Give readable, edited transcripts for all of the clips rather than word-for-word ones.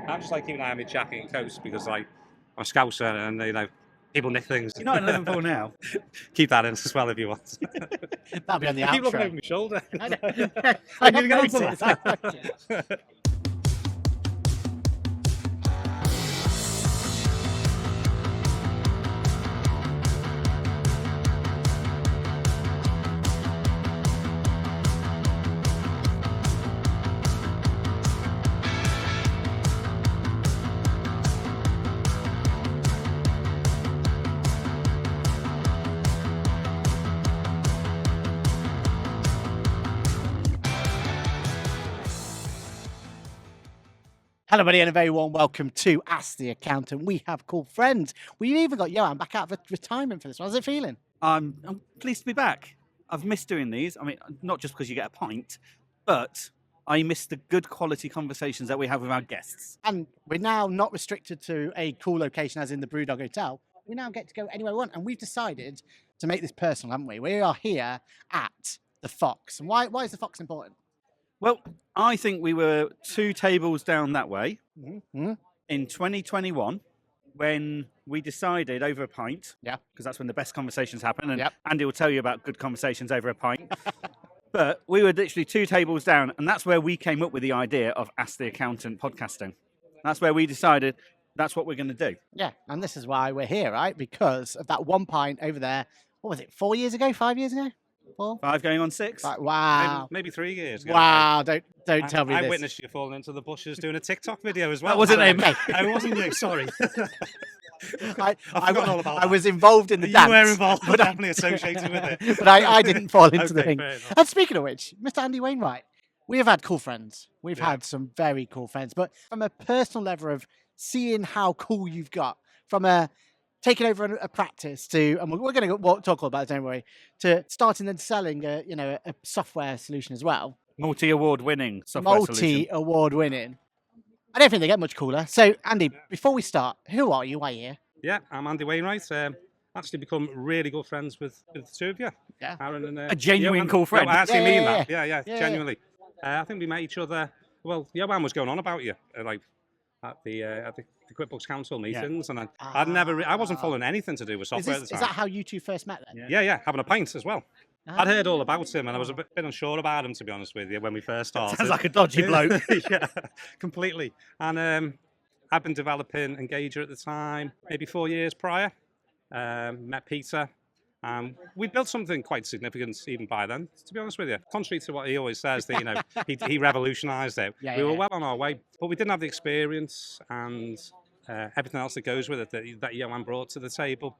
I'm just like keeping an eye on my jacket and coats because like I'm a scouser and people nick things. You're not in Liverpool now. Keep that in as well if you want. That'll be on the I keep looking outro. over my shoulder. I know. I I need to have get onto noticed. I've that. noticed. Hello, everybody, and a very warm welcome to Ask the Accountant. We have cool friends. We've even got Johan back out of retirement for this one. How's it feeling? I'm pleased to be back. I've missed doing these. I mean, not just because you get a pint, but I miss the good quality conversations that we have with our guests. And we're now not restricted to a cool location, as in the Brewdog Hotel. We now get to go anywhere we want, and we've decided to make this personal, haven't we? We are here at the Fox. And why is the Fox important? Well, I think we were 2 tables down that way Mm-hmm. in 2021 when we decided over a pint, Yeah. because that's when the best conversations happen, and Yep. Andy will tell you about good conversations over a pint. But we were literally 2 tables down, and that's where we came up with the idea of Ask the Accountant podcasting. That's where we decided that's what we're going to do. Yeah, and this is why we're here, right? Because of that one pint over there. What was it, 4 years ago, 5 years ago? 4? 5 going on 6. Like, wow. Maybe 3 years ago. Wow, don't tell me I this. witnessed you falling into the bushes doing a TikTok video as well. That wasn't him. It wasn't you, sorry. I forgot all about I that. was involved in the You dance. were involved, but I- definitely associated with it. but I didn't fall into the Okay, thing. fair enough. And speaking of which, Mr. Andy Wainwright, we have had cool friends. We've Yeah. had some very cool friends. But from a personal level of seeing how cool you've got, from a taking over a practice to, and we're going to talk all about it, don't worry, to starting and selling a software solution as well. Multi-award winning software solution. Multi-award winning. I don't think they get much cooler. So, Andy, before we start, who are you? Why are you here? Yeah, I'm Andy Wainwright. Actually become really good friends with the two of you. Yeah. Aaron and, A genuine Johan. cool friend. No, I actually Yeah, mean yeah, that. Yeah, yeah, genuinely. I think we met each other. Well, Johan was going on about you, like at the QuickBooks Council meetings, and I wasn't following anything to do with software at the Is time. that how you two first met then? Yeah, having a pint as well. Ah. I'd heard all about him, and I was a bit unsure about him, to be honest with you, when we first started. Sounds like a dodgy bloke. Yeah, completely. And I'd been developing Engager at the time, maybe 4 years prior. Met Peter. We built something quite significant even by then, to be honest with you. Contrary to what he always says, that he revolutionised it. Yeah, we were yeah. well on our way, but we didn't have the experience and everything else that goes with it that Johan brought to the table.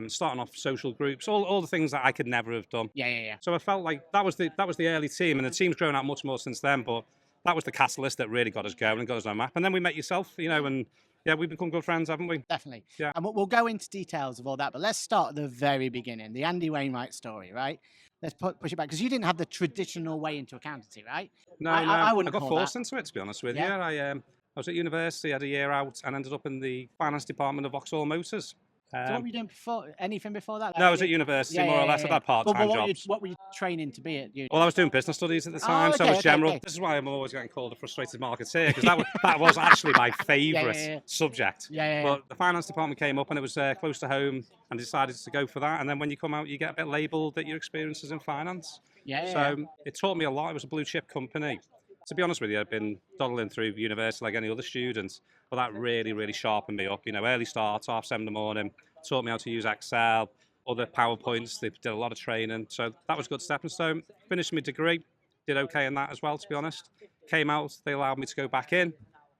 Starting off social groups, all the things that I could never have done. Yeah. So I felt like that was the early team, and the team's grown out much more since then. But that was the catalyst that really got us going and got us on the map. And then we met yourself, and yeah, we've become good friends, haven't we? Definitely. Yeah. And we'll go into details of all that, but let's start at the very beginning, the Andy Wainwright story, right? Let's push it back, because you didn't have the traditional way into accountancy, right? No, I wouldn't got call forced that. into it, to be honest with Yeah. you. I was at university, had a year out, and ended up in the finance department of Vauxhall Motors. So what were you doing before? Anything before that? No, I was at university, more or less. I had part-time jobs. What were you training to be at uni? Well, I was doing business studies at the Oh, time, so it okay, was general. okay. This is why I'm always getting called a frustrated marketeer, because that was actually my favourite Yeah. subject. Yeah. But the finance department came up, and it was close to home, and decided to go for that. And then when you come out, you get a bit labelled that your experience is in finance. Yeah. So it taught me a lot. It was a blue chip company. To be honest with you, I've been dawdling through university like any other student, but that really, really sharpened me up. Early starts, 7:30 in the morning, taught me how to use Excel, other PowerPoints. They did a lot of training. So that was a good stepping stone. Finished my degree, did okay in that as well, to be honest. Came out, they allowed me to go back in,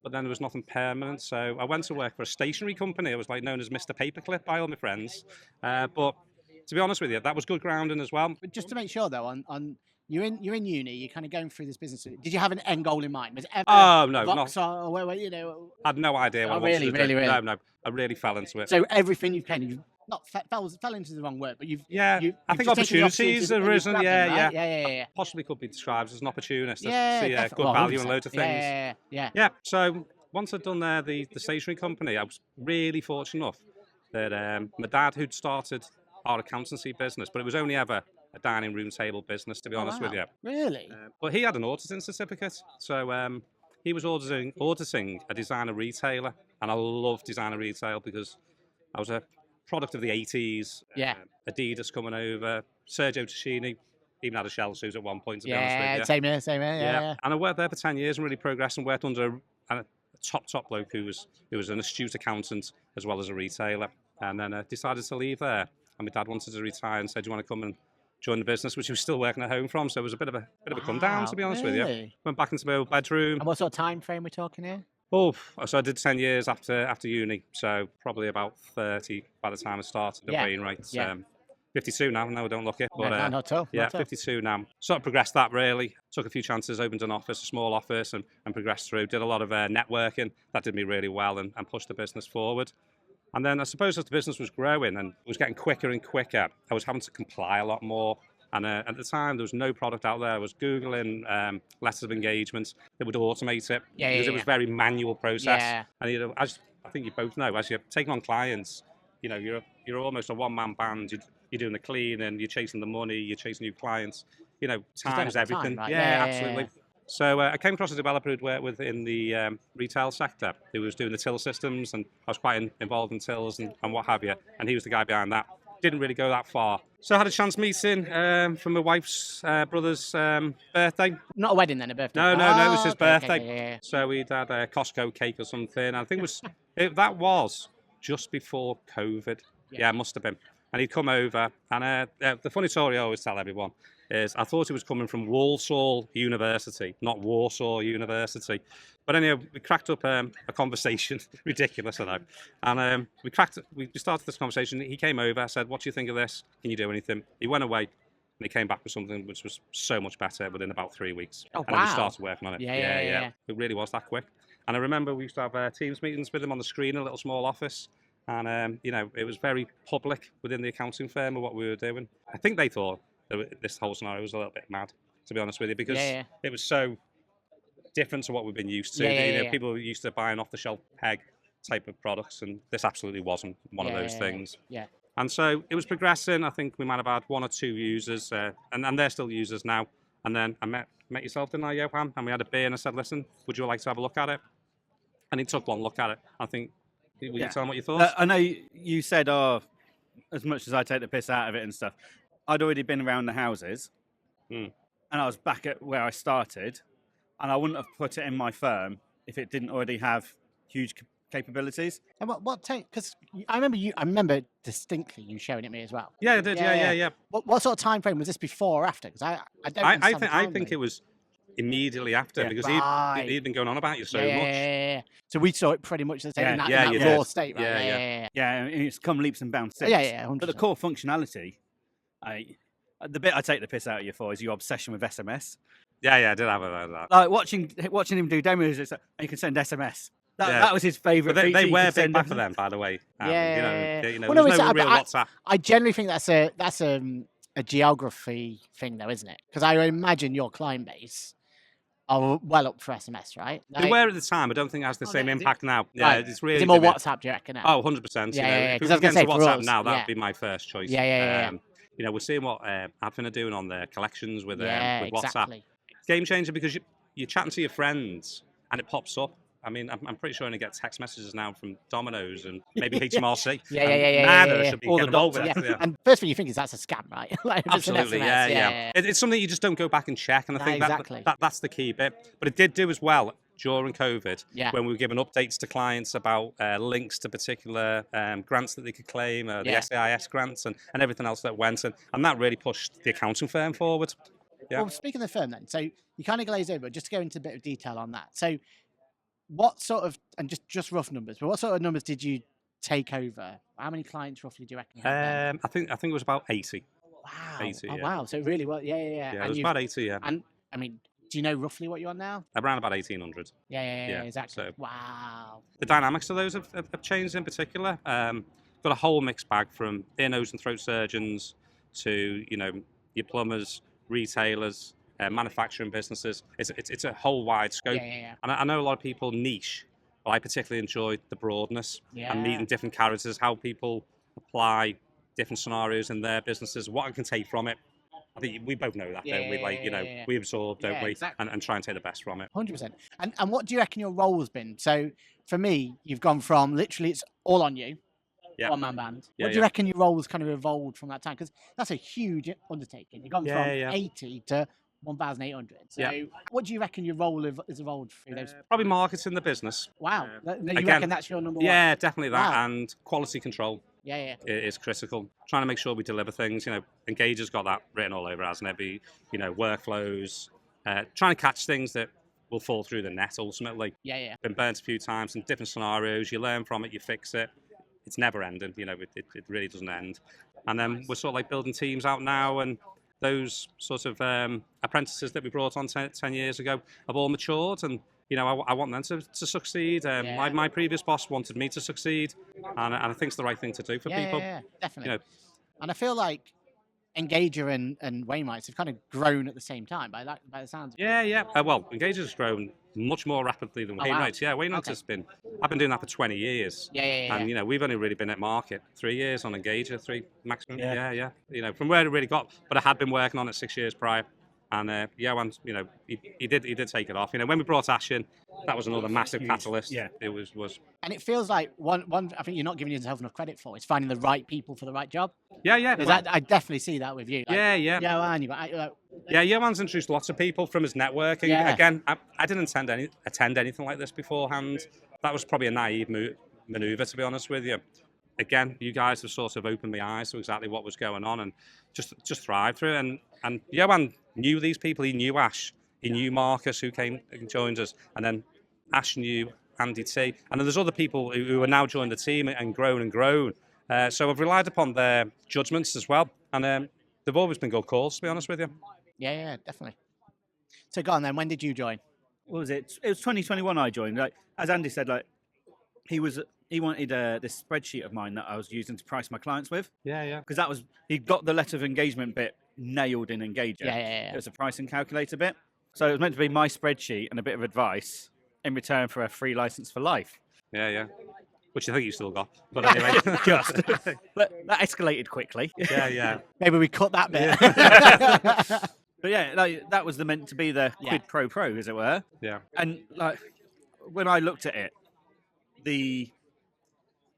but then there was nothing permanent. So I went to work for a stationery company. I was known as Mr. Paperclip by all my friends. But to be honest with you, that was good grounding as well. But just to make sure, though, on you're in uni, you're kind of going through this business. Did you have an end goal in mind? Was it ever Oh, no, Vox not. or I had no idea what I wanted to do. really? No, I really fell into it. So everything you can, you not fell into the wrong word, but you've Yeah, you've I think just taken the opportunities have and you've risen. grabbed them, Yeah. right? Yeah. Possibly could be described as an opportunist. Yeah, See, definitely. good Well, value in 100%. loads of things. Yeah. Yeah, so once I'd done the stationery company, I was really fortunate enough that my dad, who'd started our accountancy business, but it was only ever a dining room table business, to be honest with you. Really? But he had an auditing certificate, so he was auditing a designer retailer, and I love designer retail because I was a product of the 80s. Yeah. Adidas coming over, Sergio Tacchini, even had a shell suit at one point, to be honest with Yeah, you. same here, same here. Yeah. And I worked there for 10 years and really progressed and worked under a top bloke who was an astute accountant as well as a retailer. And then decided to leave there. And my dad wanted to retire and said, "Do you want to come and join the business?" Which he was still working at home from. So it was a bit of a come down, to be honest with you. Really? Went back into my old bedroom. And what sort of time frame we're talking here? Oh, so I did 10 years after uni. So probably about 30 by the time I started at Yeah. Wainwrights. Yeah. 52 now. No, I don't look it. But, No, not at all. yeah, not at all. 52 now. Sort of progressed that really. Took a few chances, opened an office, a small office, and progressed through. Did a lot of networking. That did me really well and pushed the business forward. And then I suppose as the business was growing and was getting quicker and quicker, I was having to comply a lot more. And at the time, there was no product out there. I was Googling letters of engagement that would automate it because it was a very manual process. Yeah. And as I think you both know, as you're taking on clients, you're almost a one-man band. You're doing the cleaning, you're chasing the money, you're chasing new clients. Time is everything. Right? Yeah, absolutely. So I came across a developer who'd worked with in the retail sector who was doing the till systems, and I was quite involved in tills and what have you. And he was the guy behind that. Didn't really go that far. So I had a chance meeting for my wife's brother's birthday. Not a wedding then, a birthday. No, it was his birthday. Okay. So we'd had a Costco cake or something. I think that was just before COVID. Yeah, it must have been. And he'd come over, and the funny story I always tell everyone is I thought he was coming from Walsall University, not Warsaw University. But anyway, we cracked up a conversation, ridiculous, I know. And we started this conversation. He came over, said, "What do you think of this? Can you do anything?" He went away, and he came back with something which was so much better within about 3 weeks. Oh, and then we wow. started working on it. Yeah. It really was that quick. And I remember we used to have Teams meetings with him on the screen in a little small office. And, it was very public within the accounting firm of what we were doing. I think they thought that this whole scenario was a little bit mad, to be honest with you, because it was so different to what we've been used to. People were used to buying off-the-shelf peg type of products, and this absolutely wasn't one of those things. Yeah. And so it was progressing. I think we might have had 1 or 2 users, and they're still users now. And then I met yourself, didn't I, Johan? And we had a beer, and I said, "Listen, would you like to have a look at it?" And he took one look at it. I think, will you tell him what you thought? I know you said, as much as I take the piss out of it and stuff, I'd already been around the houses, and I was back at where I started, and I wouldn't have put it in my firm if it didn't already have huge capabilities. And what take? Because I remember distinctly you showing it me as well. Yeah, I did. Yeah. What sort of time frame was this before or after? Because I don't. I think it was immediately after because he'd been going on about you so much. Yeah. So we saw it pretty much the same in that raw state, right? Yeah, it's come leaps and bounds since. Yeah, 100%. But the core functionality, the bit I take the piss out of you for is your obsession with SMS. Yeah, I did have that. Like watching him do demos, you can send SMS. That was his favourite. But they were big back for them, by the way. There's no real WhatsApp. I generally think that's a geography thing, though, isn't it? Because I imagine your client base are well up for SMS, right? They were at the time. I don't think it has the same impact now. Yeah, it's really. Is it more WhatsApp, do you reckon? Oh, 100%. Yeah. Because I was going to say WhatsApp now, that'd be my first choice. Yeah. We're seeing what Advent are doing on their collections with WhatsApp. Exactly. Game changer because you're chatting to your friends and it pops up. I mean, I'm pretty sure I only get text messages now from Domino's and maybe HMRC. Yeah. All the dots. And first thing you think is that's a scam, right? Absolutely, yeah. It's something you just don't go back and check, and I think that's the key bit. But it did do as well during COVID, when we were giving updates to clients about links to particular grants that they could claim, the SAIS grants and everything else that went, and that really pushed the accounting firm forward. Yeah. Well, speaking of the firm then, so you kind of glazed over, but just to go into a bit of detail on that. So what sort of, and just rough numbers, but what sort of numbers did you take over? How many clients roughly do you reckon you had? I think it was about 80. Wow. 80, wow. So really well, yeah. Yeah, it was about 80, yeah. And I mean, do you know roughly what you're on now? Around about 1,800. Yeah, exactly. So wow. The dynamics of those have changed in particular. Got a whole mixed bag from ear, nose and throat surgeons to, your plumbers, retailers, manufacturing businesses. It's a whole wide scope. Yeah. And I know a lot of people niche, but I particularly enjoy the broadness and meeting different characters, how people apply different scenarios in their businesses, what I can take from it. I think we both know that, Yeah, don't we? Like, yeah. we absorb, don't Yeah, we? exactly. And try and take the best from it. 100%. And what do you reckon your role has been? So for me, you've gone from literally it's all on you, Yeah. one man band. Yeah, What do you reckon your role has kind of evolved from that time? Because that's a huge undertaking. You've gone from Yeah. 80 to 1,800. So Yeah. what do you reckon your role has evolved through those? Probably marketing the business. Wow. You again, reckon that's your number one? Yeah, definitely that. Wow. And quality control Yeah. is critical. Trying to make sure we deliver things. Engager's got that written all over, hasn't it? Workflows, trying to catch things that will fall through the net ultimately. Yeah. Been burnt a few times in different scenarios. You learn from it, you fix it. It's never ending. It really doesn't end. And then we're sort of like building teams out now, and those sort of apprentices that we brought on 10 years ago have all matured, and I want them to succeed. My previous boss wanted me to succeed, and I think it's the right thing to do for people. Yeah, definitely. And I feel like Engager and Wainwrights have kind of grown at the same time by the sounds of it. Yeah. Well, Engager's grown much more rapidly than Oh, wow. Wainwrights. Yeah, Wainwrights Okay. I've been doing that for 20 years. Yeah. And we've only really been at market 3 years on Engager, 3 maximum. Yeah. Yeah. From where it really got, but I had been working on it 6 years prior. And he did take it off. When we brought Ash in, that was another massive catalyst. Yeah. It was. And it feels like one I think you're not giving yourself enough credit for is finding the right people for the right job. Yeah. Because I definitely see that with you. Like, Yeah. Johan, you've got Johan's introduced lots of people from his networking. Yeah. Again, I didn't attend anything like this beforehand. That was probably a naive maneuver, to be honest with you. Again, you guys have sort of opened my eyes to exactly what was going on, and just thrived through it. And Johan knew these people. He knew Ash. He knew Marcus, who came and joined us, and then Ash knew Andy T. And then there's other people who are now joined the team and grown. So I've relied upon their judgments as well, and they've always been good calls, to be honest with you. Yeah, definitely. So go on then. When did you join? What was it? It was 2021 I joined. Like, as Andy said, like he wanted this spreadsheet of mine that I was using to price my clients with. Yeah. Because he got the letter of engagement bit nailed in Engager. Yeah. It was a pricing calculator bit. So it was meant to be my spreadsheet and a bit of advice in return for a free license for life. Yeah. Which I think you still got. But anyway. Just. But that escalated quickly. Yeah. Maybe we cut that bit. But yeah, like, that was meant to be the quid pro quo, as it were. Yeah. And like when I looked at it,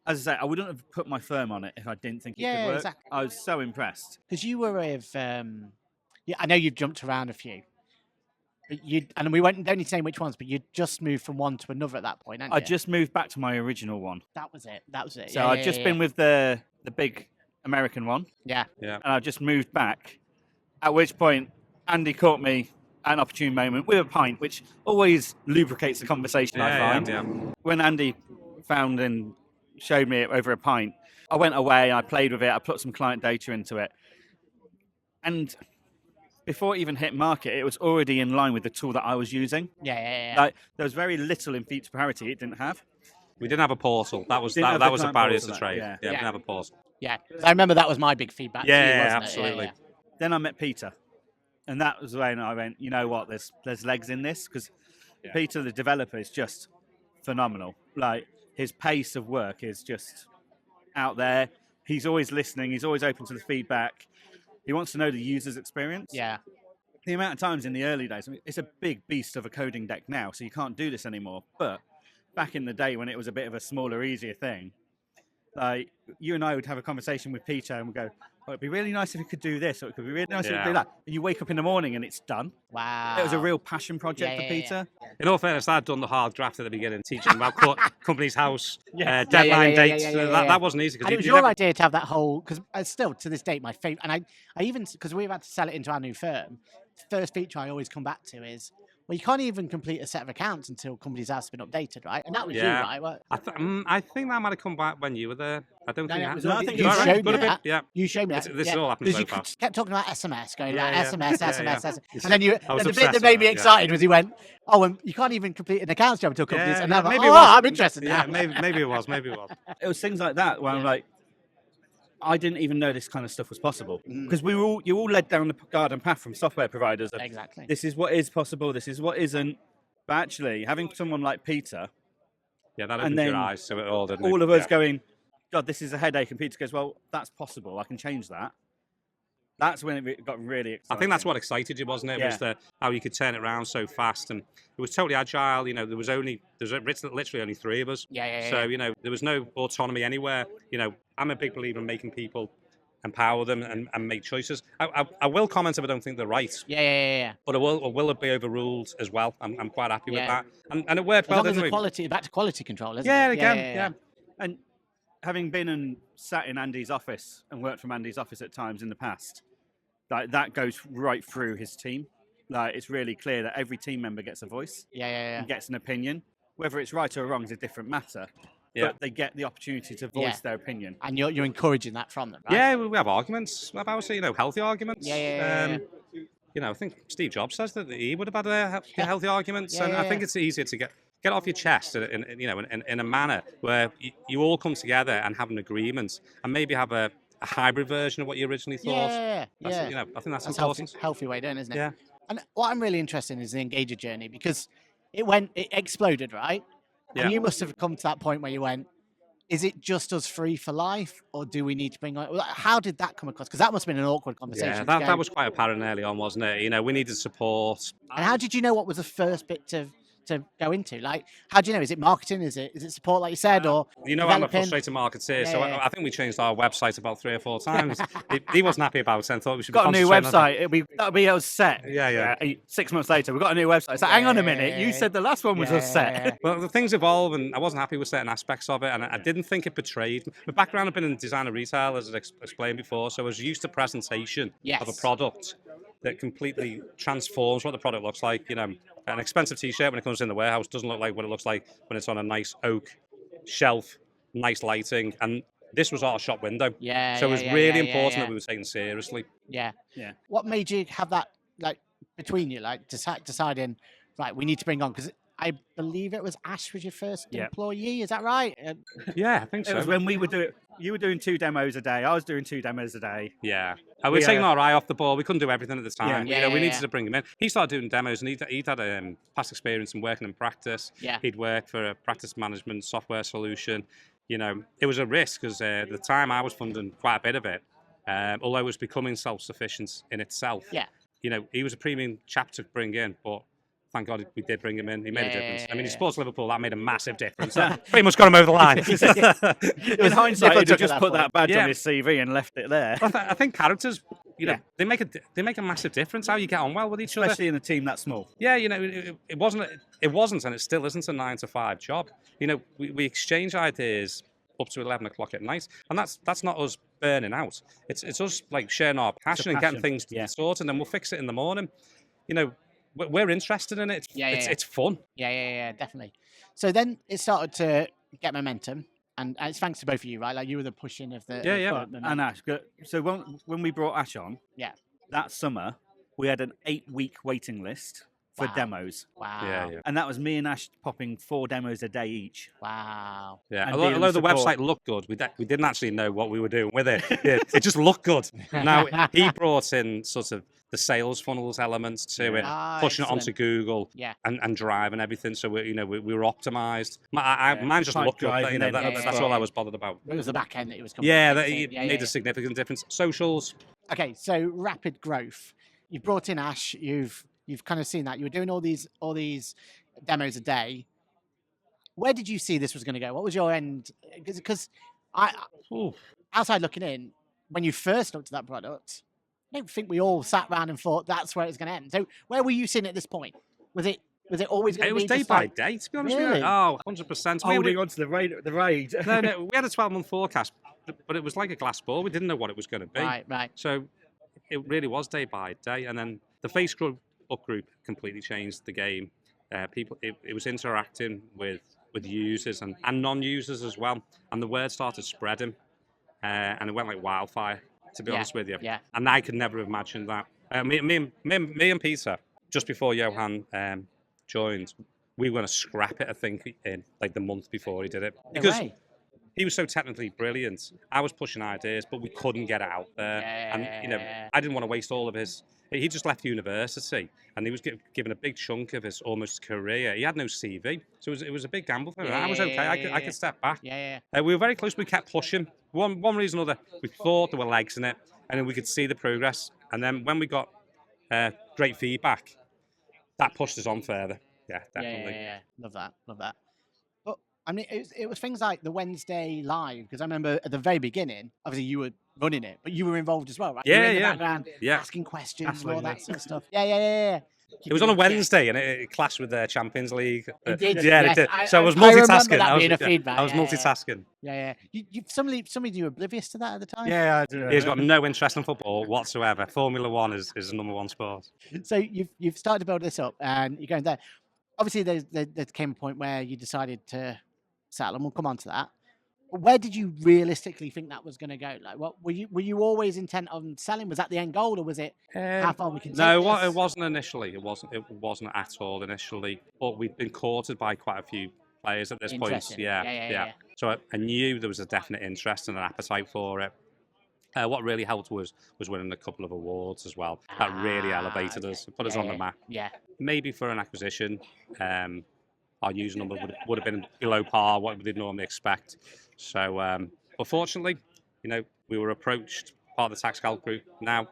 as I say, I wouldn't have put my firm on it if I didn't think it could work. Exactly. I was so impressed. Because you were with, I know you've jumped around a few. But and we don't need to name which ones, but you just moved from one to another at that point, hadn't I you? just moved back to my original one. That was it. So I'd just been with the big American one. Yeah. And I just moved back. At which point, Andy caught me at an opportune moment with a pint, which always lubricates the conversation, I find. Yeah. When Andy found and showed me it over a pint, I went away, I played with it, I put some client data into it. And before it even hit market, it was already in line with the tool that I was using. Yeah. Like, there was very little in feature parity it didn't have. We didn't have a portal. That was Didn't have that the was a client barrier portal, to trade. yeah. We didn't have a portal. Yeah. I remember that was my big feedback to you, Yeah, wasn't it? absolutely. Yeah. Then I met Peter. And that was when I went, you know what, there's legs in this. Because Peter, the developer, is just phenomenal. Like, his pace of work is just out there. He's always listening. He's always open to the feedback. He wants to know the user's experience. Yeah. The amount of times in the early days, it's a big beast of a coding deck now, so you can't do this anymore. But back in the day when it was a bit of a smaller, easier thing, like, you and I would have a conversation with Peter and we'd go, oh, it'd be really nice if you could do this, or it could be really nice if you could do that. And you wake up in the morning and it's done. Wow. It was a real passion project for Peter. In all fairness, I'd done the hard draft at the beginning, teaching about company's house, deadline Yeah. dates. That wasn't easy. And it was your idea to have that whole, because still to this date, my favorite, and I even, because we've had to sell it into our new firm, the first feature I always come back to is, well, you can't even complete a set of accounts until company's house has been updated, right? And that was you, right? Well, I think that might have come back when you were there. I don't think it I think you Right, showed me Could have been, that. yeah. You showed me that. This has all happened so you fast. kept talking about SMS, going Yeah, like yeah. SMS. Yeah. And then I was and the bit obsessed that made me with that, excited was he went, oh, and you can't even complete an accounts job until companies. Yeah, And I'm like, maybe it oh, was. I'm interested Yeah, now. maybe it was. It was things like that where I'm like, I didn't even know this kind of stuff was possible. Because you all led down the garden path from software providers. Of, Exactly. This is what is possible, this is what isn't. But actually, having someone like Peter, Yeah, that And opened then your eyes to it all, didn't it? all of us Yeah. going, God, this is a headache. And Peter goes, well, that's possible. I can change that. That's when it got really exciting. I think that's what excited you, wasn't it? Yeah. Was how you could turn it around so fast, and it was totally agile. You know, there was literally only 3 of us. So you know, there was no autonomy anywhere. You know, I'm a big believer in making people empower them and make choices. I will comment if I don't think they're right. But I will be overruled as well. I'm quite happy with that. And it worked As well, long as didn't the it? quality, back to quality control, isn't Yeah, it? again, yeah. And having been and sat in Andy's office and worked from Andy's office at times in the past, like that goes right through his team. Like it's really clear that every team member gets a voice. And gets an opinion. Whether it's right or wrong is a different matter. Yeah. But they get the opportunity to voice their opinion. And you're encouraging that from them, right? Yeah, we have arguments about it, you know, healthy arguments. You know, I think Steve Jobs says that he would have had healthy arguments, and I think it's easier to get off your chest in a manner where you all come together and have an agreement, and maybe have a hybrid version of what you originally thought. You know, I think that's important. Healthy way doing, isn't it? Yeah. And what I'm really interested in is the Engager journey, because it exploded, right? Yeah. And you must have come to that point where you went, is it just us 3 for life, or do we need to bring on? How did that come across? Because that must have been an awkward conversation. Yeah, that was quite apparent early on, wasn't it? You know, we needed support. And how did you know what was the first bit to go into? Like, how do you know? Is it marketing? Is it support, like you said, or you know, I'm a developing? frustrated marketer, so I think we changed our website about 3 or 4 times. he wasn't happy about it and thought we should Got a new concentrating on- website. That'll be us set. Yeah. 6 months later, we've got a new website. So hang on a minute. You said the last one was us set. Well, the things evolve, and I wasn't happy with certain aspects of it, and I didn't think it betrayed. My background had been in design and retail, as I explained before, so I was used to presentation of a product that completely transforms what the product looks like. You know, an expensive T-shirt when it comes in the warehouse doesn't look like what it looks like when it's on a nice oak shelf, nice lighting, and this was our shop window. So it was really important that we were taken seriously. What made you have that, like, between you, like, deciding, right, we need to bring on, because I believe it was Ash was your first employee, is that right? Yeah, I think so. It was when we were doing. You were doing 2 demos a day. I was doing 2 demos a day. Yeah. We were taking our eye off the ball. We couldn't do everything at the time. Yeah. We needed to bring him in. He started doing demos, and he'd had past experience in working in practice. He'd worked for a practice management software solution. You know, it was a risk because at the time I was funding quite a bit of it, although it was becoming self-sufficient in itself. You know, he was a premium chap to bring in, but thank God we did bring him in. He made a difference. I mean, he supports Liverpool. That made a massive difference. That pretty much got him over the line. In hindsight, he'd have just put that badge Yeah. on his CV and left it there. I think characters, you know, they make a massive difference. How you get on well with each other, Especially in a team that small. Yeah, you know, it wasn't, and it still isn't a 9-to-5 job. You know, we exchange ideas up to 11 o'clock at night, and that's not us burning out. It's us like sharing our passion and getting things sorted, and then we'll fix it in the morning. You know, we're interested in it. It's fun. Yeah, definitely. So then it started to get momentum, and it's thanks to both of you, right? Like, you were the pushing of the And Ash. So when we brought Ash on, that summer we had an 8-week waiting list for demos. Wow. Yeah. And that was me and Ash popping 4 demos a day each. Wow. Yeah. And Although the support. website looked good, we didn't actually know what we were doing with it. It just looked good. Now he brought in sort of the sales funnels elements to it, pushing it onto Google and Drive and everything. So we were optimized. Mine just looked good. You know, that's all I was bothered about. It was the back end that it was coming. Yeah, it made a significant difference. Socials. Okay, so rapid growth. You've brought in Ash. You've kind of seen that. You were doing all these demos a day. Where did you see this was going to go? What was your end? Because outside looking in, when you first looked at that product, I don't think we all sat around and thought that's where it's going to end. So where were you sitting at this point? Was it always going to be? It was day by day, to be honest with you. Oh, 100%. Holding on to the rage. No, we had a 12-month forecast, but it was like a glass ball. We didn't know what it was going to be. Right. So it really was day by day. And then the Facebook group completely changed the game. It was interacting with users and non-users as well. And the word started spreading. And it went like wildfire, to be honest with you. Yeah. And I could never have imagined that. Me and Peter, just before Johan joined, we were going to scrap it, I think, in like the month before he did it. Because he was so technically brilliant. I was pushing ideas, but we couldn't get it out there. And, I didn't want to waste all of his... He just left university, and he was given a big chunk of his almost career. He had no CV, so it was a big gamble for him. I was okay. I could step back. We were very close. We kept pushing. One reason or other, we thought there were legs in it. and then we could see the progress. And then when we got great feedback, that pushed us on further. Yeah, definitely. Yeah. Love that. But I mean, it was things like the Wednesday live, because I remember at the very beginning, obviously you were running it, but you were involved as well, right? You were in the background, asking questions and all that sort of stuff. Yeah. It was on a Wednesday, and it clashed with the Champions League. It did, yeah, yes. it did. So I was I remember multitasking. that being a feedback. I was multitasking. Yeah. Somebody you were oblivious to that at the time? Yeah, I do. He's got no interest in football whatsoever. Formula One is the number one sport. So you've started to build this up, and you're going there. Obviously, there came a point where you decided to sell, and we'll come on to that. Where did you realistically think that was going to go? Like, what were you always intent on selling? Was that the end goal, or was it how far we can take this? It wasn't initially. It wasn't at all initially. But we've been courted by quite a few players at this point. Yeah. So I knew there was a definite interest and an appetite for it. What really helped was winning a couple of awards as well. That really elevated us, put us on the map. Yeah. Maybe for an acquisition, our user number would have been below par what we'd normally expect. So, but fortunately, we were approached part of the Tax Calc group. Now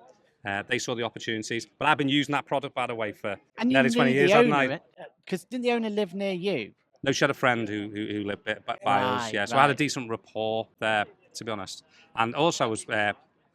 they saw the opportunities. But I've been using that product, by the way, for nearly 20 years, haven't I? Because didn't the owner live near you? No, she had a friend who lived by us. Yeah, so I had a decent rapport there, to be honest. And also, I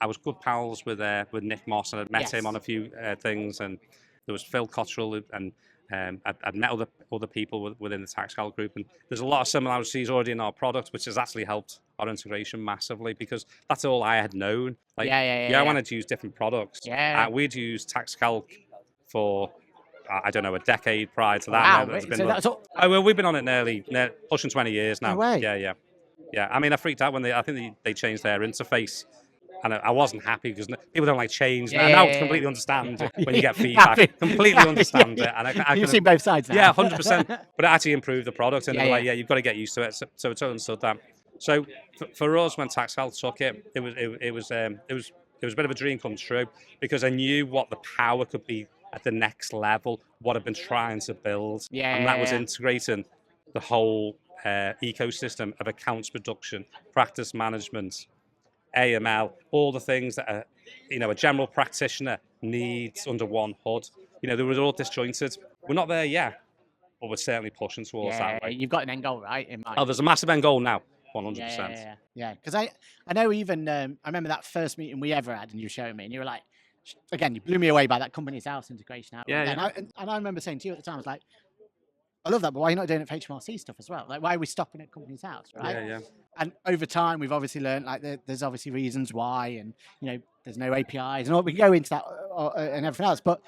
was good pals with Nick Moss, and I'd met him on a few things. And there was Phil Cottrell, and I'd met other people within the Tax Calc group. And there's a lot of similarities already in our product, which has actually helped our integration massively, because that's all I had known. Like, I wanted to use different products. Yeah. We'd used Tax Calc for, I don't know, a decade prior to Wow. that. We've been on it nearly pushing 20 years now. No way. Yeah. I mean, I freaked out when I think they changed their interface, and I wasn't happy because people don't like change. Now I completely understand when you get feedback. Completely understand it. And You've seen both sides now. Yeah, 100%. But it actually improved the product, and you've got to get used to it. So it's understood that. So for us, when Tax Calc took it, it was a bit of a dream come true, because I knew what the power could be at the next level, what I've been trying to build, and that was integrating the whole ecosystem of accounts production, practice management, AML, all the things that a general practitioner needs under one hood. They were all disjointed. We're not there yet, but we're certainly pushing towards that. You've got an end goal, right? In mind. Oh, there's a massive end goal now. 100%. Yeah. Because I know even I remember that first meeting we ever had, and you were showing me, and you were like, again, you blew me away by that company's house integration. And I remember saying to you at the time, I was like, I love that, but why are you not doing it for HMRC stuff as well? Like, why are we stopping at company's house, right? Yeah. And over time, we've obviously learned like there's obviously reasons why, and there's no APIs, and all, we can go into that and everything else. But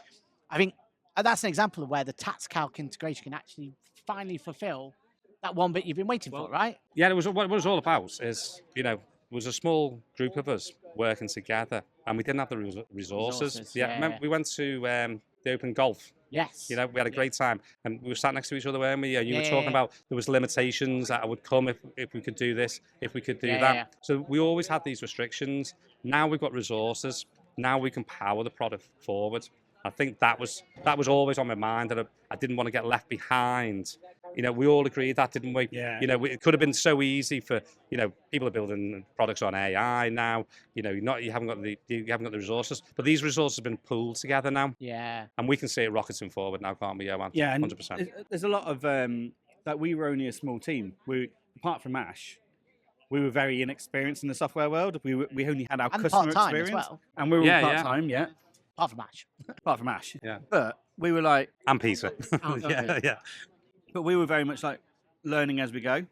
I think that's an example of where the Tax Calc integration can actually finally fulfill that one bit you've been waiting for, right? Yeah, what it was all about is, it was a small group of us working together, and we didn't have the resources. Remember, we went to the Open Golf. Yes. We had a great time, and we were sat next to each other, weren't we? You were talking about there was limitations that would come if we could do this, if we could do that. Yeah. So we always had these restrictions. Now we've got resources. Now we can power the product forward. I think that was always on my mind, that I didn't want to get left behind. We all agreed that, didn't we? Yeah. It could have been so easy for, people are building products on AI now. You haven't got the resources, but these resources have been pooled together now. Yeah. And we can see it rocketing forward now, can't we? Yeah, 100%. There's a lot of that. We were only a small team. Apart from Ash, we were very inexperienced in the software world. We only had our customer experience, as well. And we were all part time. Yeah. Apart from Ash. Apart from Ash. Yeah. But we were like, and Peter. Yeah. But we were very much like learning as we go.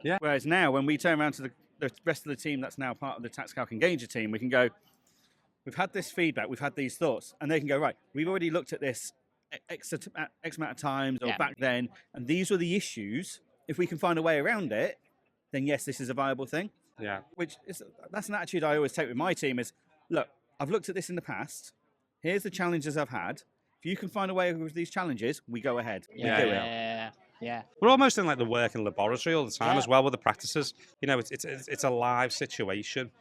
Yeah. Whereas now, when we turn around to the rest of the team that's now part of the Tax Calc Engager team, we can go, we've had this feedback, we've had these thoughts, and they can go, right, we've already looked at this X amount of times or back then, and these were the issues. If we can find a way around it, then yes, this is a viable thing. Yeah. That's an attitude I always take with my team is, look, I've looked at this in the past. Here's the challenges I've had. If you can find a way with these challenges, we go ahead. We do it. Yeah. We're almost in like the working laboratory all the time as well with the practices. It's a live situation.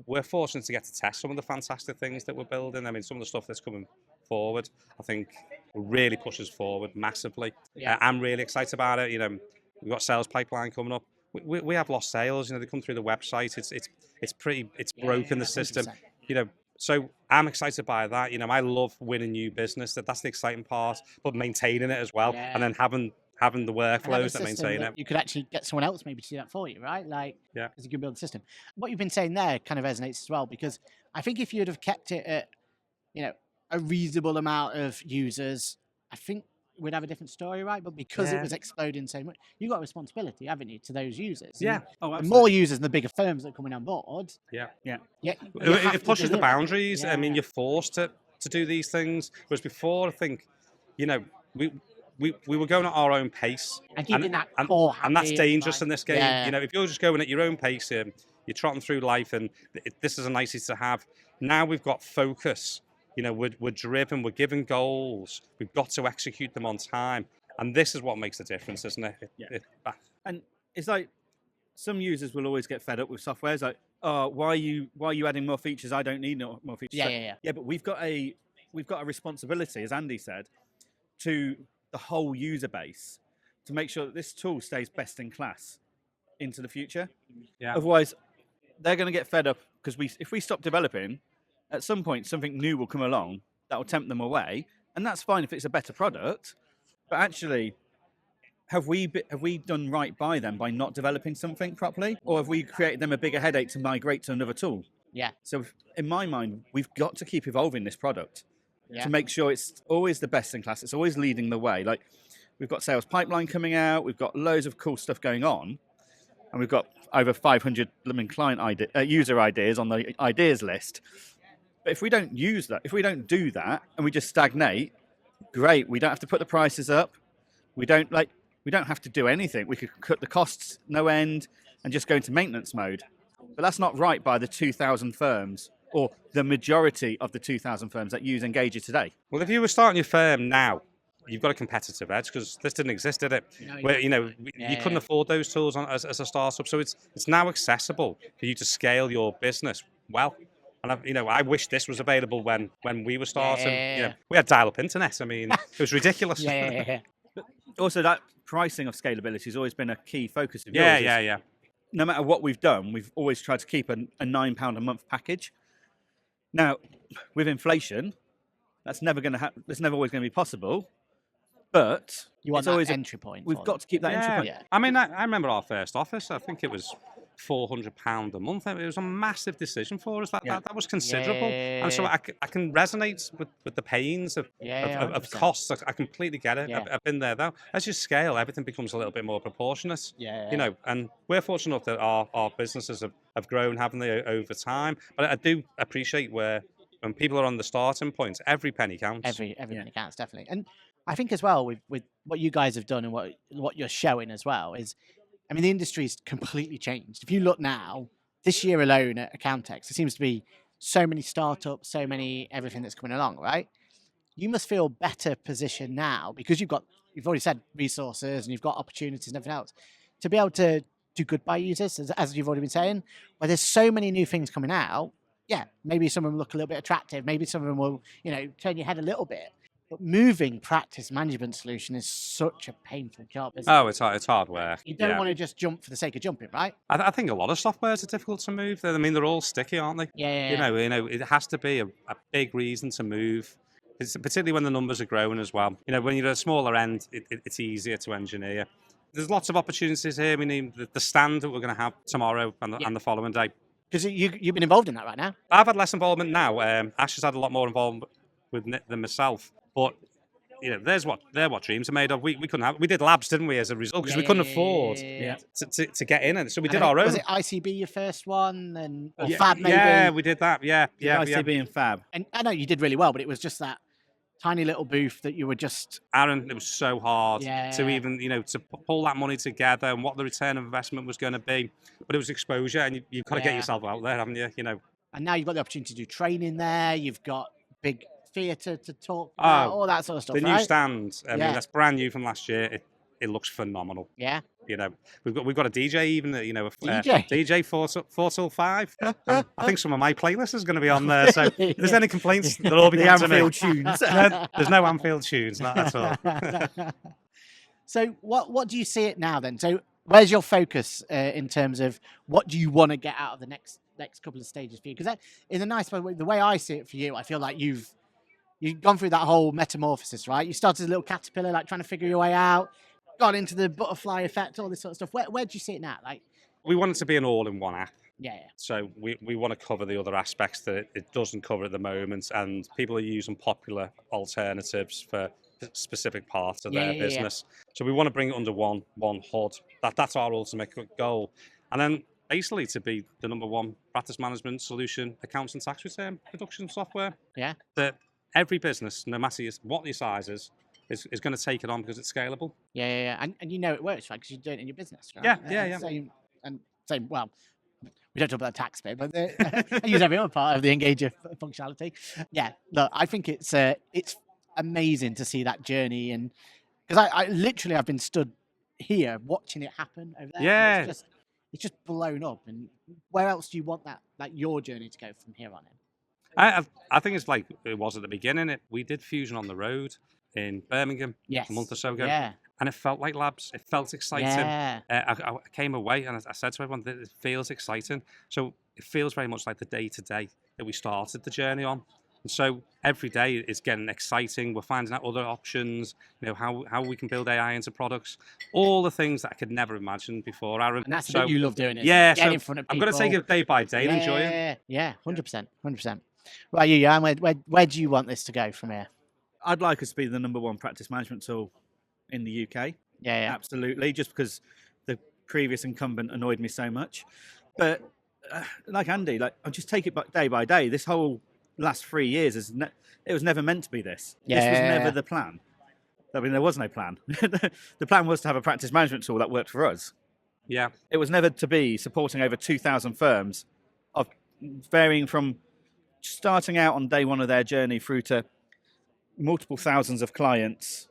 We're fortunate to get to test some of the fantastic things that we're building. I mean, some of the stuff that's coming forward, I think, really pushes forward massively. Yeah. I'm really excited about it. We've got sales pipeline coming up. We have lost sales. They come through the website. It's broken the system. So I'm excited by that. I love winning new business. That's the exciting part, but maintaining it as well, and then having the And have a workflows that system maintain that it. you could actually get someone else maybe to do that for you, right? Like, Yeah. because you can build a system. What you've been saying there kind of resonates as well, because I think if you'd have kept it at, a reasonable amount of users, I think we'd have a different story, right? But because it Yeah. was exploding so much, you've got a responsibility, haven't you, to those users? Yeah. Oh, The absolutely. more users and the bigger firms that are coming on board, Yeah. Yeah. It pushes the boundaries. I mean, Yeah. you're forced to do these things. Whereas before, I think, we were going at our own pace, And keeping that and, core and that's happy, dangerous like, in this game. yeah. If you're just going at your own pace, you're trotting through life, and this is a nicety to have. Now we've got focus. We're driven. We're given goals. We've got to execute them on time, and this is what makes the difference, isn't it? Yeah. And it's like some users will always get fed up with software. It's like, oh, why are you adding more features? I don't need more features. Yeah. Yeah, but we've got a responsibility, as Andy said, to the whole user base to make sure that this tool stays best in class into the future. Yeah. Otherwise, they're going to get fed up because if we stop developing, at some point something new will come along that will tempt them away, and that's fine if it's a better product. But actually, have we done right by them by not developing something properly, or have we created them a bigger headache to migrate to another tool? Yeah. So in my mind, we've got to keep evolving this product Yeah. to make sure it's always the best in class. It's always leading the way. Like, we've got sales pipeline coming out. We've got loads of cool stuff going on. And we've got over 500 user ideas on the ideas list. But if we don't use that, if we don't do that, and we just stagnate, great. We don't have to put the prices up. We don't have to do anything. We could cut the costs no end and just go into maintenance mode. But that's not right by the 2,000 firms, or the majority of the 2,000 firms that use Engager today. Well, if you were starting your firm now, you've got a competitive edge because this didn't exist, did it? No, Where you Yeah. couldn't afford those tools as a startup, so it's now accessible for you to scale your business well. And I wish this was available when we were starting. Yeah. We had dial-up internet. I mean, it was ridiculous. Yeah. Also, that pricing of scalability has always been a key focus of Yeah, yours. yeah. No matter what we've done, we've always tried to keep a £9 a month package. Now, with inflation, that's never always going to be possible. But You want it's that always entry point. we've for got to keep that entry point. Yeah. I mean, I remember our first office. I think it was £400 a month. It was a massive decision for us. That was considerable. And so I can resonate with the pains of 100%. costs. I completely get it. Yeah. I've been there though. As you scale, everything becomes a little bit more proportionate. Yeah. And we're fortunate enough that our businesses have grown, haven't they, over time. But I do appreciate when people are on the starting point, every penny counts. Every penny counts, definitely. And I think as well with what you guys have done and what you're showing as well is, I mean, the industry's completely changed. If you look now, this year alone at Accountex, there seems to be so many startups, so many everything that's coming along, right? You must feel better positioned now because you've already said resources and you've got opportunities and everything else to be able to do good by users, as you've already been saying, where there's so many new things coming out. Yeah, maybe some of them look a little bit attractive. Maybe some of them will, turn your head a little bit. But moving practice management solution is such a painful job, isn't it? Oh, it's hard work. You don't want to just jump for the sake of jumping, right? I think a lot of softwares are difficult to move. I mean, they're all sticky, aren't they? Yeah. It has to be a big reason to move. Particularly when the numbers are growing as well. When you're at a smaller end, it's easier to engineer. There's lots of opportunities here. We need the stand that we're going to have tomorrow and the following day. Because you've been involved in that right now. I've had less involvement now. Ash has had a lot more involvement with it than myself. But they're what dreams are made of. We couldn't have. We did labs, didn't we, as a result, because we couldn't afford to get in, and so we did our own. Was it ICB your first one, or yeah, Fab maybe? Yeah, we did that. Yeah. ICB and Fab. And I know you did really well, but it was just that tiny little booth that you were just. Aaron, it was so hard to even to pull that money together and what the return of investment was going to be. But it was exposure, and you've got to get yourself out there, haven't you? And now you've got the opportunity to do training there. You've got big theatre to talk about, all that sort of stuff. The right? new stand, I mean, that's brand new from last year. It looks phenomenal. Yeah. We've got a DJ even. DJ 4 till 5. I think some of my playlist is going to be on there. So if there's any complaints, they'll all be the Anfield tunes. There's no Anfield tunes, not at all. So what do you see it now then? So where's your focus in terms of what do you want to get out of the next couple of stages for you? Because that, in a nice way, the way I see it for you, I feel like you've gone through that whole metamorphosis, right? You started as a little caterpillar, like trying to figure your way out, got into the butterfly effect, all this sort of stuff. Where do you see it now? Like, We want it to be an all-in-one app. yeah. So we want to cover the other aspects that it doesn't cover at the moment, and people are using popular alternatives for specific parts of their business. So we want to bring it under one hood. That's our ultimate goal. And then basically to be the number one practice management solution, accounts and tax return production software. Yeah. That every business, no matter what your size is going to take it on because it's scalable. Yeah. And you know it works, right? Because you do it in your business, right? Yeah. Same. Well, we don't talk about the tax bit, but I use every other part of the Engager functionality. Yeah, look, I think it's amazing to see that journey, and because I literally I've been stood here watching it happen over there. Yeah, it's just blown up. And where else do you want that, like your journey, to go from here on in? I think it's like it was at the beginning. We did Fusion on the Road in Birmingham a month or so ago. Yeah. And it felt like labs. It felt exciting. Yeah. I came away and I said to everyone that it feels exciting. So it feels very much like the day-to-day that we started the journey on. And so every day is getting exciting. We're finding out other options, how we can build AI into products, all the things that I could never imagine before, Aaron. And that's the bit you love doing, yeah, get in front of people. I'm going to take it day by day and enjoy it. Yeah, 100%. Well, about you, Jan? Where do you want this to go from here? I'd like us to be the number one practice management tool in the UK. Yeah. Absolutely, just because the previous incumbent annoyed me so much. But like Andy, I'll just take it day by day. This whole last 3 years it was never meant to be this. This was never the plan. I mean, there was no plan. The plan was to have a practice management tool that worked for us. Yeah. It was never to be supporting over 2,000 firms, of varying from starting out on day one of their journey through to multiple thousands of clients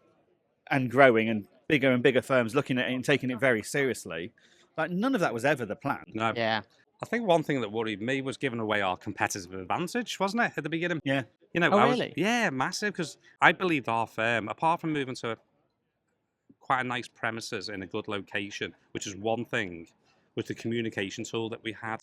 and growing, and bigger firms looking at it and taking it very seriously. Like, none of that was ever the plan. No. Yeah. I think one thing that worried me was giving away our competitive advantage, wasn't it, at the beginning? Yeah. Really? Massive, because I believed our firm, apart from moving to quite a nice premises in a good location, which is one thing, was the communication tool that we had.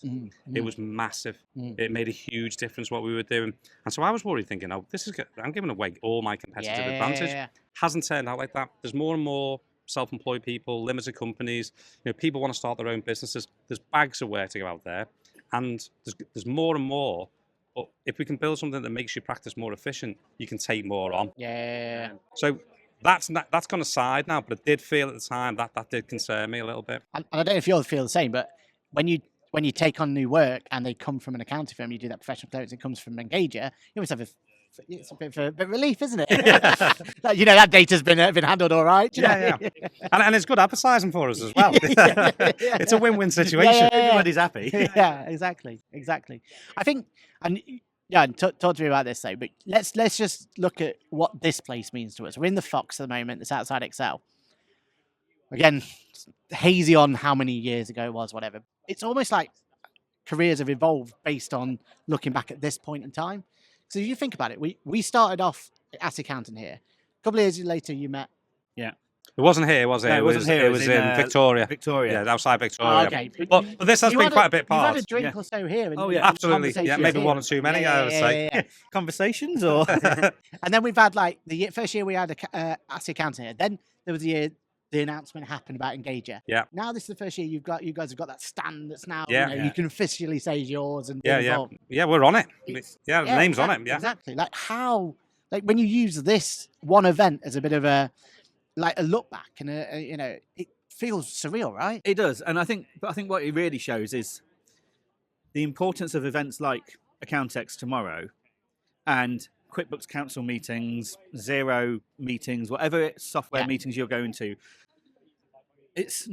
It was massive. It made a huge difference what we were doing. And so I was worried, thinking, I'm giving away all my competitive advantage. Hasn't turned out like that. There's more and more self-employed people, limited companies. People want to start their own businesses. There's bags of work to go out there, and there's more and more. But if we can build something that makes your practice more efficient, you can take more on. Yeah. So that's gone aside now, but it did feel at the time that did concern me a little bit. And I don't know if you'll feel the same, but when you take on new work and they come from an accounting firm, you do that professional clearance, it comes from Engager, you always have it's a bit of relief, isn't it? That data's been handled all right. Yeah. And it's good advertising for us as well. It's a win-win situation. Everybody's happy. Yeah, exactly. I think, and yeah, talk to me about this though, but let's just look at what this place means to us. We're in the Fox at the moment. It's outside Excel. Again, hazy on how many years ago it was, whatever. It's almost like careers have evolved based on looking back at this point in time. So if you think about it, we started off at Accountant here. A couple of years later, you met. Yeah. It wasn't here, was it? No, it wasn't here. It was in Victoria. Victoria. Yeah, outside Victoria. Oh, okay. But this has been quite a bit You've part. had a drink or so here. Absolutely. Yeah, maybe one or too many, I would say. Yeah. Conversations or... And then we've had first year we had Accountant here. Then there was the announcement happened about Engager. Yeah. Now this is the first year you guys have got that stand that's now you can officially say is yours and yeah, we're on it. The name's on it. Yeah, exactly. Like how, when you use this one event as a bit of a look back and it feels surreal, right? It does, and I think what it really shows is the importance of events like Accountex tomorrow and QuickBooks Council meetings, Xero meetings, whatever software meetings you're going to. It's,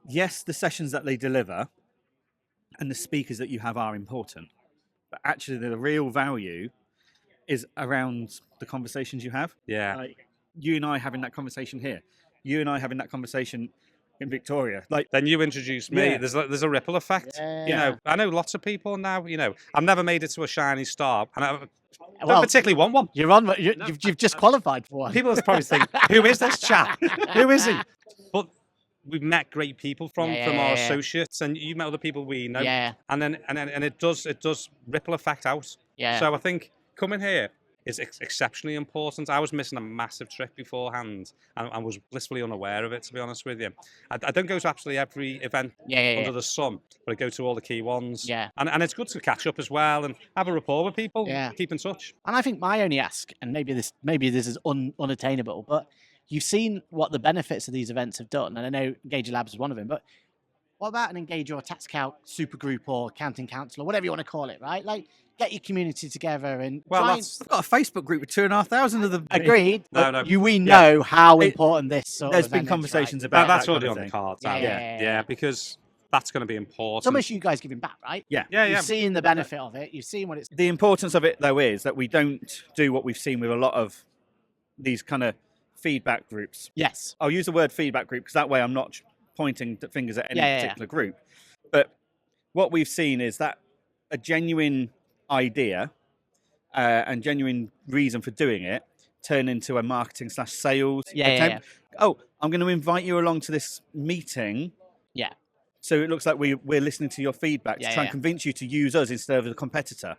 yes, the sessions that they deliver and the speakers that you have are important, but actually the real value is around the conversations you have. Yeah. Like you and I having that conversation here, you and I having that conversation in Victoria. Then you introduced me. Yeah. There's a ripple effect. Yeah. I know lots of people now. I've never made it to a shiny star, and I don't particularly want one. You're on. You've just qualified for one. People probably think, who is this chap? Who is he? But we've met great people from our associates, and you met other people we know, and then it does ripple effect out. So I think coming here is exceptionally important. I was missing a massive trip beforehand, and I was blissfully unaware of it, to be honest with you. I don't go to absolutely every event under the sun, but I go to all the key ones. And it's good to catch up as well and have a rapport with people. Keep in touch. And I think my only ask, and maybe this is unattainable, but you've seen what the benefits of these events have done, and I know Engager Labs is one of them, but what about an Engager or Tax Calc supergroup or accounting council or whatever you want to call it, right? Like, get your community together and I've got a Facebook group with 2,500 of them. Agreed. No. We know how important this sort There's of been event conversations is, right? about That's that already kind on of the thing. cards. Yeah. Because that's going to be important. It's almost you guys giving back, right? Yeah. You've seen the benefit of it. You've seen what it's... The importance of it, though, is that we don't do what we've seen with a lot of these kind of feedback groups. Yes. I'll use the word feedback group because that way I'm not pointing fingers at any particular group. But what we've seen is that a genuine idea and genuine reason for doing it turn into a marketing / sales attempt. Oh, I'm going to invite you along to this meeting. Yeah. So it looks like we're listening to your feedback to try and convince you to use us instead of a competitor.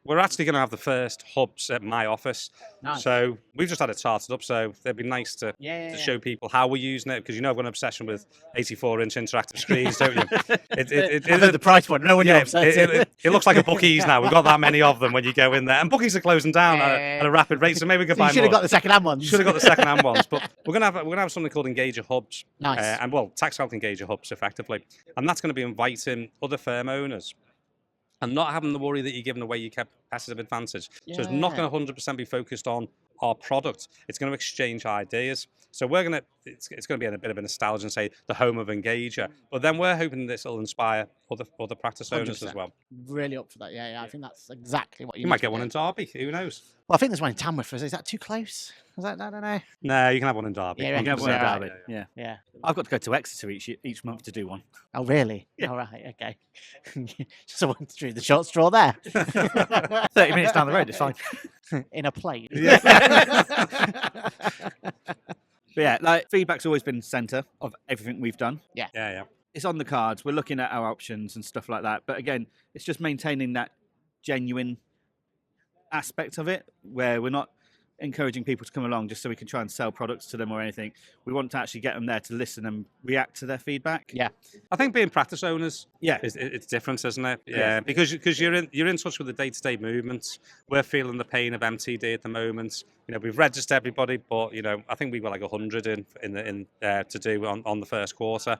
We're actually going to have the first hubs at my office. Nice. So we've just had it started up, so it'd be nice to show people how we're using it, because you know I've got an obsession with 84-inch interactive screens, don't you? The price point, no one knows. It looks like a Bookies now. We've got that many of them when you go in there. And Bookies are closing down at a rapid rate, so maybe we could buy more. You should have got the second-hand ones. Should have got the second-hand ones. But we're going to have something called Engager Hubs. Nice. Tax Calc Engager Hubs, effectively. And that's going to be inviting other firm owners and not having the worry that you're giving away your competitive advantage. So it's not going to 100% be focused on our product. It's going to exchange ideas. So it's going to be in a bit of a nostalgia and say the home of Engager. But then we're hoping this will inspire other practice owners 100%. as well. Really up for that. Yeah. I think that's exactly what You might get one in Derby. Who knows? Well, I think there's one in Tamworth. Is that too close? I don't know. No, you can have one in Derby. Yeah, You can have one in 100%. Derby. Yeah. I've got to go to Exeter each month to do one. Oh, really? Yeah. All right. Okay. Just went through the short straw there. 30 minutes down the road, it's fine. In a plane. But yeah, like feedback's always been centre of everything we've done. Yeah. It's on the cards. We're looking at our options and stuff like that. But again, it's just maintaining that genuine aspect of it, where we're not encouraging people to come along just so we can try and sell products to them or anything. We want to actually get them there to listen and react to their feedback. Yeah. I think being practice owners, Yeah. it's different, isn't it? Yeah. Because you're in touch with the day-to-day movements. We're feeling the pain of MTD at the moment. We've registered everybody, but I think we've got like 100 in to do on the first quarter.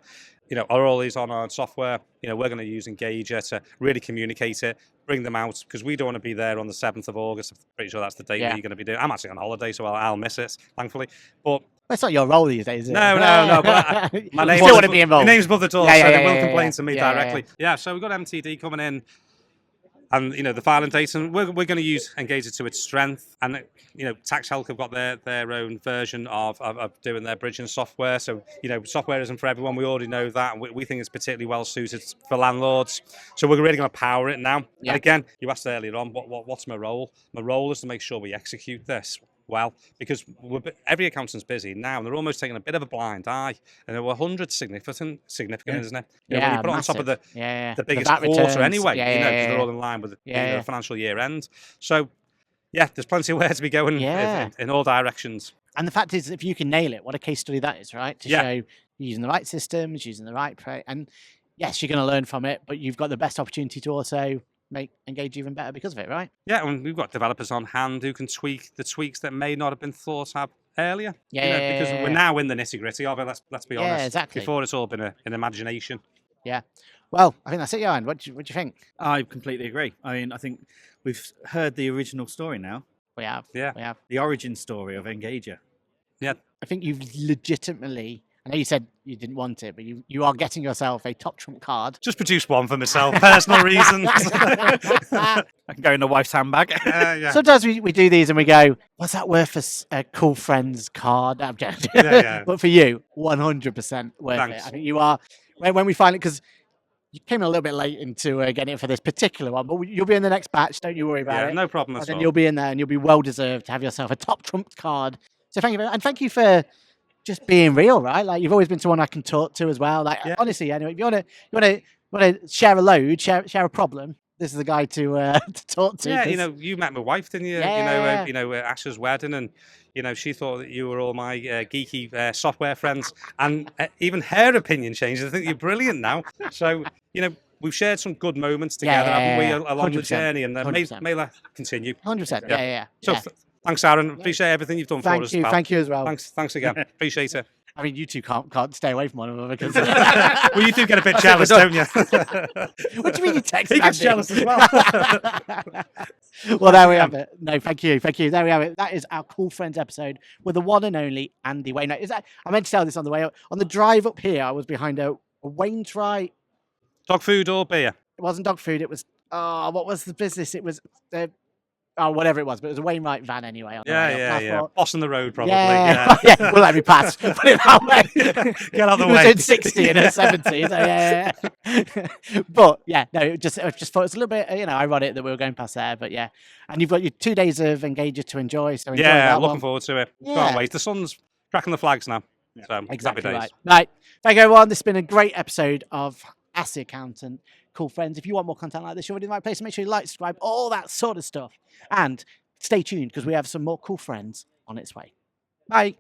Are all these on our software? We're going to use Engager to really communicate it, bring them out, because we don't want to be there on the 7th of August. I'm pretty sure that's the date that you're going to be doing. I'm actually on holiday, so I'll miss it, thankfully. But It's not your role these days, is it? no. But my You name still want to be involved. My name's above the door, Yeah, so yeah, they will yeah, complain yeah. to me Yeah, directly. Yeah, so we've got MTD coming in, and the filing date, and we're going to use Engager to its strength. And Tax Calc have got their own version of doing their bridging software. So software isn't for everyone. We already know that. We think it's particularly well suited for landlords. So we're really going to power it now. Yeah. And again, you asked earlier on, what's my role? My role is to make sure we execute this well, because every accountant's busy now, and they're almost taking a bit of a blind eye. And there were 100 significant, isn't it? When you put it on top of the biggest VAT quarter returns. anyway, because Yeah. they're all in line with the Yeah. financial year end. So, there's plenty of where to be going in all directions. And the fact is, if you can nail it, what a case study that is, right? To show you're using the right systems, using the right and yes, you're going to learn from it, but you've got the best opportunity to also make Engage even better because of it, right? Yeah, and we've got developers on hand who can tweak the tweaks that may not have been thought of earlier. Because we're now in the nitty gritty of it. Let's be honest. Yeah, exactly. Before it's all been an imagination. Yeah. Well, I think that's it, Johan. What do you think? I completely agree. I mean, I think we've heard the original story now. We have. Yeah. We have. The origin story of Engager. Yeah. I think you've legitimately, I know you said you didn't want it, but you are getting yourself a top trump card. Just produce one for myself, personal reasons. I can go in the wife's handbag. Yeah. Sometimes we do these and we go, what's that worth a cool friends card? I'm joking. Yeah. But for you, 100% worth Thanks. it. I think you are, when we finally, because you came a little bit late into getting it for this particular one, but you'll be in the next batch. Don't you worry about it. No problem And at then all. you'll be in there and you'll be well deserved to have yourself a top trump card. So thank you very much. And thank you for just being real, right? Like you've always been someone I can talk to as well. Like Yeah. honestly, anyway, if you wanna share a load, share a problem, this is the guy to to talk to. Yeah, 'cause- you met my wife, didn't you? Yeah. Ash's wedding, and she thought that you were all my geeky software friends, and even her opinion changed. I think you're brilliant now. So we've shared some good moments together, haven't we, along the 100%, journey, and may 100%. that continue. 100%. Yeah. So thanks, Aaron. Appreciate everything you've done for us. Pal. Thank you as well. Thanks again. Appreciate it. I mean, you two can't stay away from one another because. Well, you do get a bit jealous, don't you? What do you mean you text? He gets Andy? jealous as well. Well, there we have it. No, thank you. There we have it. That is our Cool Friends episode with the one and only Andy Wainwright. I meant to tell this on the way up. On the drive up here, I was behind a Wainwright. Dog food or beer? It wasn't dog food. It was what was the business? It was whatever it was, but it was a Wainwright van anyway. On the way up. Yeah. Boss on the road, probably. Yeah. We'll let me pass. Put it that way. Get out of the It was way. in 60 and a 70. So yeah. But yeah, no, I just thought it's a little bit, ironic that we were going past there. But yeah, and you've got your 2 days of Engager to enjoy. So enjoy that Looking one. forward to it. Yeah. Can't wait. The sun's cracking the flags now. So Exactly happy days. right. Right. Thank you, everyone. This has been a great episode of Ask the Accountant. Cool Friends. If you want more content like this, you're already in the right place. Make sure you like, subscribe, all that sort of stuff. And stay tuned because we have some more cool friends on its way. Bye.